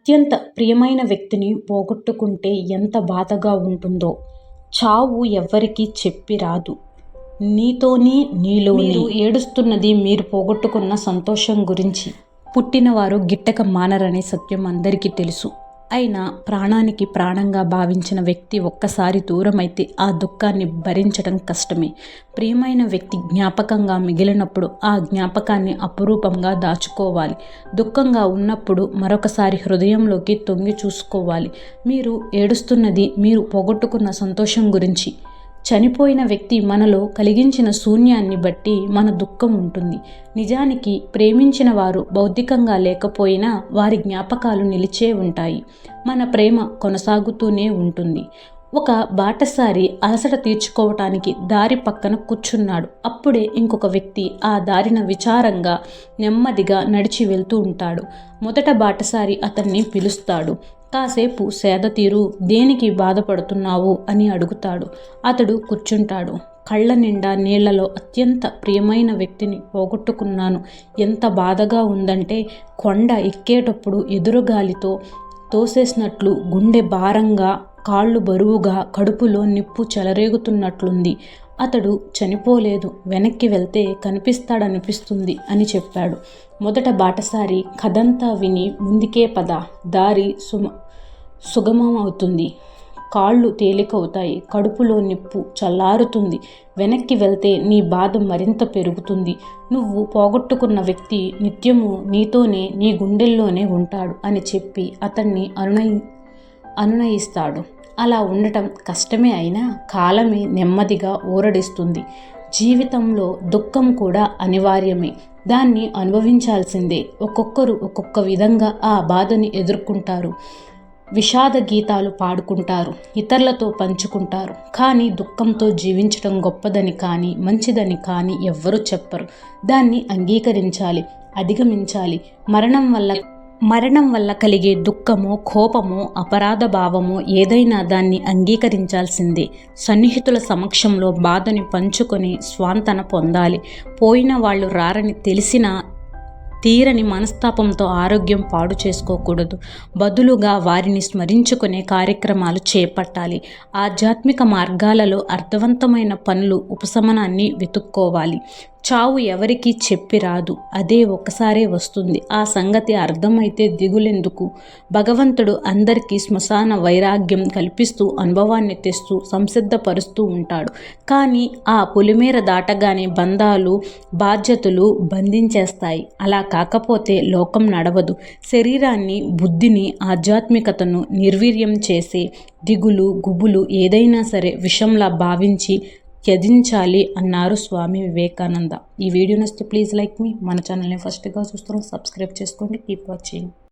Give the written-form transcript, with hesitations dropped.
అత్యంత ప్రియమైన వ్యక్తిని పోగొట్టుకుంటే ఎంత బాధగా ఉంటుందో చావు ఎవ్వరికీ చెప్పి రాదు. నీతోని నీలోని. మీరు ఏడుస్తున్నది మీరు పోగొట్టుకున్న సంతోషం గురించి. పుట్టినవారు గిట్టక మానరనే సత్యం అందరికీ తెలుసు. అయినా ప్రాణానికి ప్రాణంగా భావించిన వ్యక్తి ఒక్కసారి దూరమైతే ఆ దుఃఖాన్ని భరించడం కష్టమే. ప్రియమైన వ్యక్తి జ్ఞాపకంగా మిగిలినప్పుడు ఆ జ్ఞాపకాన్ని అపురూపంగా దాచుకోవాలి. దుఃఖంగా ఉన్నప్పుడు మరొకసారి హృదయంలోకి తొంగి చూసుకోవాలి. మీరు ఏడుస్తున్నది మీరు పోగొట్టుకున్న సంతోషం గురించి. చనిపోయిన వ్యక్తి మనలో కలిగించిన శూన్యాన్ని బట్టి మన దుఃఖం ఉంటుంది. నిజానికి ప్రేమించిన వారు భౌతికంగా లేకపోయినా వారి జ్ఞాపకాలు నిలిచే ఉంటాయి. మన ప్రేమ కొనసాగుతూనే ఉంటుంది. ఒక బాటసారి అలసట తీర్చుకోవటానికి దారి పక్కన కూర్చున్నాడు. అప్పుడే ఇంకొక వ్యక్తి ఆ దారిన విచారంగా నెమ్మదిగా నడిచి వెళ్తూ ఉంటాడు. మొదట బాటసారి అతన్ని పిలుస్తాడు. కాసేపు సేద తీరు, దేనికి బాధపడుతున్నావు అని అడుగుతాడు. అతడు కూర్చుంటాడు. కళ్ళ నిండా నీళ్లలో అత్యంత ప్రియమైన వ్యక్తిని పోగొట్టుకున్నాను. ఎంత బాధగా ఉందంటే కొండ ఎక్కేటప్పుడు ఎదురుగాలితో తోసేసినట్లు, గుండె భారంగా, కాళ్ళు బరువుగా, కడుపులో నిప్పు చెలరేగుతున్నట్లుంది. అతడు చనిపోలేదు, వెనక్కి వెళ్తే కనిపిస్తాడనిపిస్తుంది అని చెప్పాడు. మొదట బాటసారి కథంతా విని ముందుకే పద, దారి సుగమమవుతుంది, కాళ్ళు తేలికవుతాయి, కడుపులో నిప్పు చల్లారుతుంది, వెనక్కి వెళ్తే నీ బాధ మరింత పెరుగుతుంది, నువ్వు పోగొట్టుకున్న వ్యక్తి నిత్యము నీతోనే నీ గుండెల్లోనే ఉంటాడు అని చెప్పి అతన్ని అనునయిస్తాడు. అలా ఉండటం కష్టమే అయినా కాలమే నెమ్మదిగా ఊరడిస్తుంది. జీవితంలో దుఃఖం కూడా అనివార్యమే, దాన్ని అనుభవించాల్సిందే. ఒక్కొక్కరు ఒక్కొక్క విధంగా ఆ బాధని ఎదుర్కొంటారు. విషాద గీతాలు పాడుకుంటారు, ఇతరులతో పంచుకుంటారు. కానీ దుఃఖంతో జీవించడం గొప్పదని కానీ మంచిదని కానీ ఎవ్వరూ చెప్పరు. దాన్ని అంగీకరించాలి, అధిగమించాలి. మరణం వల్ల కలిగే దుఃఖమో, కోపమో, అపరాధ భావమో ఏదైనా దాన్ని అంగీకరించాల్సిందే. సన్నిహితుల సమక్షంలో బాధని పంచుకొని స్వాంతన పొందాలి. పోయిన వాళ్ళు రారని తెలిసినా తీరని మనస్తాపంతో ఆరోగ్యం పాడు చేసుకోకూడదు. బదులుగా వారిని స్మరించుకునే కార్యక్రమాలు చేపట్టాలి. ఆధ్యాత్మిక మార్గాలలో అర్థవంతమైన పనులు, ఉపశమనాన్ని వెతుక్కోవాలి. చావు ఎవరికీ చెప్పి రాదు, అదే ఒక్కసారే వస్తుంది. ఆ సంగతి అర్థమైతే దిగులెందుకు? భగవంతుడు అందరికీ శ్మశాన వైరాగ్యం కల్పిస్తూ, అనుభవాన్ని తెస్తూ, సంసిద్ధపరుస్తూ ఉంటాడు. కానీ ఆ పొలిమేర దాటగానే బంధాలు, బాధ్యతలు బంధించేస్తాయి. అలా కాకపోతే లోకం నడవదు. శరీరాన్ని, బుద్ధిని, ఆధ్యాత్మికతను నిర్వీర్యం చేసే దిగులు, గుబులు ఏదైనా సరే విషంలా భావించి త్యజించాలి అన్నారు స్వామి వివేకానంద. ఈ వీడియో నచ్చితే ప్లీజ్ లైక్ మీ. మన ఛానల్ని ఫస్ట్గా చూస్తున్నాం, సబ్స్క్రైబ్ చేసుకోండి. Keep watching.